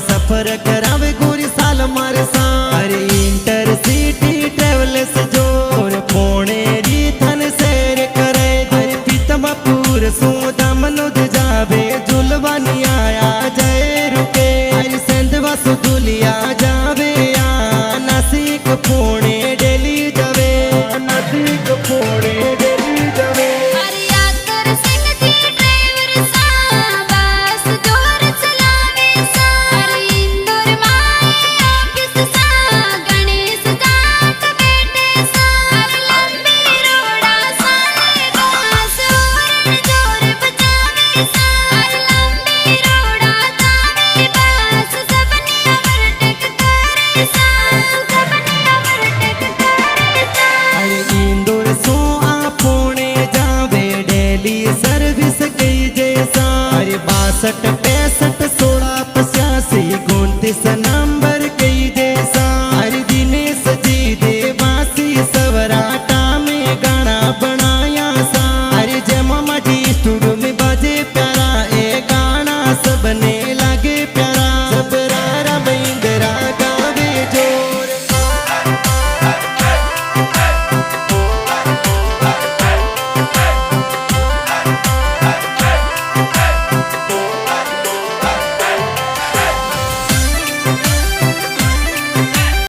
सफर करावे गोरी साल मारे सार इंटरसिटी ट्रेवल्स जोर पुणे री थन सैर करे अरे पीतमपुर सोदा मनोज जावे जुलवानी आया जय रुके अरे सेंधवा सुदुलिया जावे या नासिक पुणे दिल्ली जावे नासिक पुणे दिल्ली जावे सर्विस कई जैसा 62